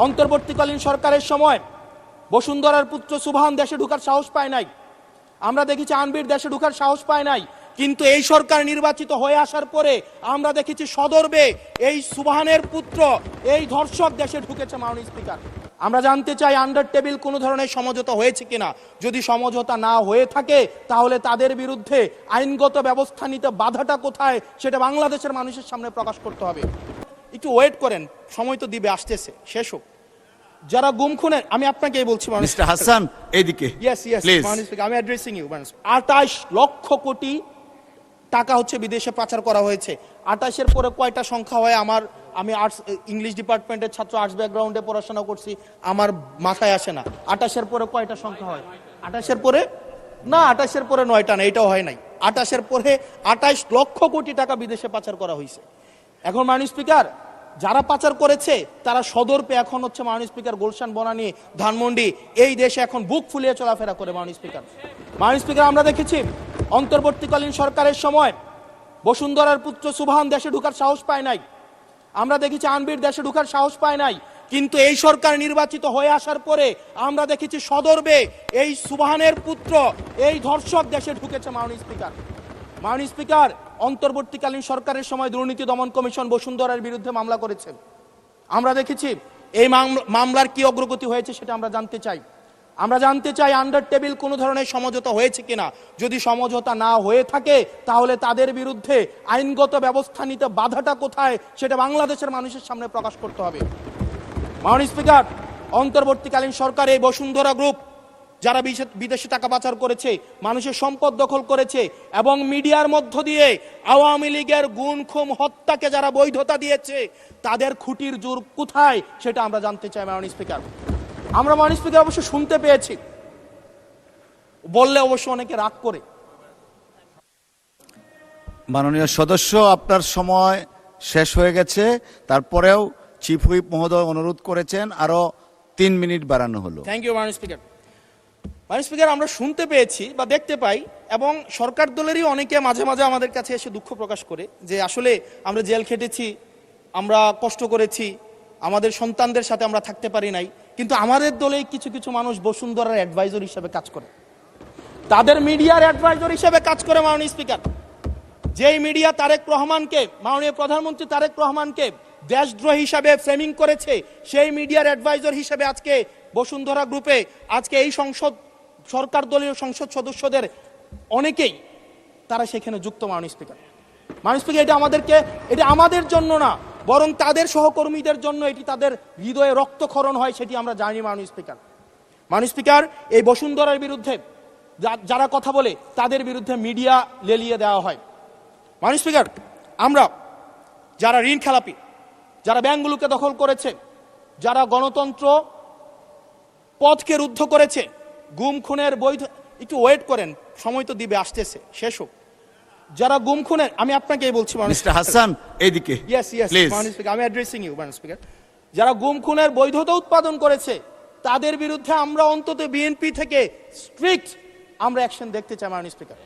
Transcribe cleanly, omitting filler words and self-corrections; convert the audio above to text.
অন্তর্বর্তীকালীন সরকারের সময় বসুন্ধরার পুত্র সুবহান দেশে ঢোকার সাহস পায় নাই। আমরা দেখেছি আনবির দেশে ঢোকার সাহস পায় নাই। কিন্তু এই সরকার নির্বাচিত হয়ে আসার পরে আমরা দেখেছি সদর্বে এই সুবহানের পুত্র এই ধর্ষক দেশে ঢুকেছে। মাননীয় স্পিকার, আমরা জানতে চাই আন্ডার টেবিল কোনো ধরনের সমঝোতা হয়েছে কিনা। যদি সমঝোতা না হয়ে থাকে তাহলে তাদের বিরুদ্ধে আইনগত ব্যবস্থা নিতে বাধাটা কোথায় সেটা বাংলাদেশের মানুষের সামনে প্রকাশ করতে হবে। একটু ওয়েট করেন, সময় তো দিবে, আসতেছে, শেষ হোক। যারা গুম খুনের, আমি আপনাকেই বলছি মিস্টার হাসান এইদিকে, ইয়েস ইয়েস মাননীয় স্পিকার, আমি অ্যাড্রেসিং ইউ। 28 লক্ষ কোটি টাকা হচ্ছে বিদেশে পাচার করা হয়েছে। 28-এর পরে কয়টা সংখ্যা হয় আমি আর্টস ইংলিশ ডিপার্টমেন্টের ছাত্র, আর্টস ব্যাকগ্রাউন্ডে পড়াশোনা করছি, আমার মাথায় আসে না 28-এর পরে কয়টা সংখ্যা হয়। 28-এর পরে না, 28-এর পরে 9টা না, এটাও হয় নাই। 28-এর পরে 28 লক্ষ কোটি টাকা বিদেশে পাচার করা হয়েছে। এখন মাননীয় স্পিকার, যারা পাচার করেছে তারা সদর্পে এখন হচ্ছে মাননীয় স্পিকার গুলশান, বনানী, ধানমন্ডি এই দেশে এখন বুক ফুলিয়ে চলাফেরা করে। মাননীয় স্পিকার, আমরা দেখেছি অন্তর্বর্তীকালীন সরকারের সময় বসুন্ধরার পুত্র সুবহান দেশে ঢোকার সাহস পায় নাই। আমরা দেখেছি আনবির দেশে ঢোকার সাহস পায় নাই। কিন্তু এই সরকার নির্বাচিত হয়ে আসার পরে আমরা দেখেছি সদর্বে এই সুবহানের পুত্র এই ধর্ষক দেশে ঢুকেছে। মাননীয় স্পিকার, অন্তর্বর্তীকালীন সরকারের সময় দুর্নীতি দমন কমিশন বসুন্ধরার বিরুদ্ধে মামলা করেছে। আমরা দেখেছি এই মামলার কি অগ্রগতি হয়েছে সেটা আমরা জানতে চাই আন্ডার টেবিল কোনো ধরনের সমঝোতা হয়েছে কিনা। যদি সমঝোতা না হয়ে থাকে তাহলে তাদের বিরুদ্ধে আইনগত ব্যবস্থা নিতে বাধাটা কোথায় সেটা বাংলাদেশের মানুষের সামনে প্রকাশ করতে হবে। মাননীয় স্পিকার, অন্তর্বর্তীকালীন সরকার এই বসুন্ধরা গ্রুপ যারা বিদেশে টাকা পাচার করেছে, মানুষের সম্পদ দখল করেছে এবং মিডিয়ার মধ্য দিয়ে আওয়ামী লীগের গুম খুন হত্যাকে যারা বৈধতা দিয়েছে তাদের খুঁটির জোর কোথায় সেটা আমরা জানতে চাই। মাননীয় স্পিকার, আমরা মাননীয় স্পিকার অবশ্য শুনতে পেয়েছি, বললে অবশ্য অনেকে রাগ করে। মাননীয় সদস্য, আপনার সময় শেষ হয়ে গেছে। তারপরেও চিফ হুইপ মহোদয় অনুরোধ করেছেন আরো 3 মিনিট বাড়ানো হলো। থ্যাংক ইউ মাননীয় স্পিকার। মাননীয় স্পিকার, আমরা শুনতে পেয়েছি বা দেখতে পাই এবং সরকার দলেরই অনেকে মাঝে মাঝে আমাদের কাছে এসে দুঃখ প্রকাশ করে যে আসলে আমরা জেল খেটেছি, আমরা কষ্ট করেছি, আমাদের সন্তানদের সাথে আমরা থাকতে পারি নাই, কিন্তু আমাদের দলে কিছু কিছু মানুষ বসুন্ধরার অ্যাডভাইজর হিসেবে কাজ করে, তাদের মিডিয়ার অ্যাডভাইজর হিসেবে কাজ করে। মাননীয় স্পিকার, যেই মিডিয়া তারেক রহমানকে, মাননীয় প্রধানমন্ত্রী তারেক রহমানকে দেশদ্রোহী হিসাবে ফ্রেমিং করেছে, সেই মিডিয়ার অ্যাডভাইজর হিসেবে আজকে বসুন্ধরা গ্রুপে আজকে এই সরকার দলীয় সংসদ সদস্যদের অনেকেই তারা সেখানে যুক্ত। মাননীয় স্পিকার, এটা আমাদের জন্য না, বরং তাদের সহকর্মীদের জন্য এটি তাদের হৃদয়ে রক্তক্ষরণ হয়, সেটি আমরা জানি। মাননীয় স্পিকার, এই বসুন্ধরার বিরুদ্ধে যারা কথা বলে তাদের বিরুদ্ধে মিডিয়া লেলিয়ে দেওয়া হয়। মাননীয় স্পিকার, আমরা যারা ঋণ খেলাপি, যারা ব্যাংকগুলোকে দখল করেছে, যারা গণতন্ত্র পথকে রুদ্ধ করেছে, গুম খুনের বৈধ, একটু ওয়েট করেন, সময় তো দিবে, আসতেছে, শেষ হোক। যারা গুম খুনের, আমি আপনাকেই বলছি মিস্টার হাসান এইদিকে, ইয়েস ইয়েস মাননীয় স্পিকার, আমি অ্যাড্রেসিং ইউ মাননীয় স্পিকার। যারা গুম খুনের বৈধতা উৎপাদন করেছে তাদের বিরুদ্ধে আমরা অন্তত বিএনপি থেকে স্ট্রিক্ট আমরা অ্যাকশন দেখতে চাই। মাননীয় স্পিকার।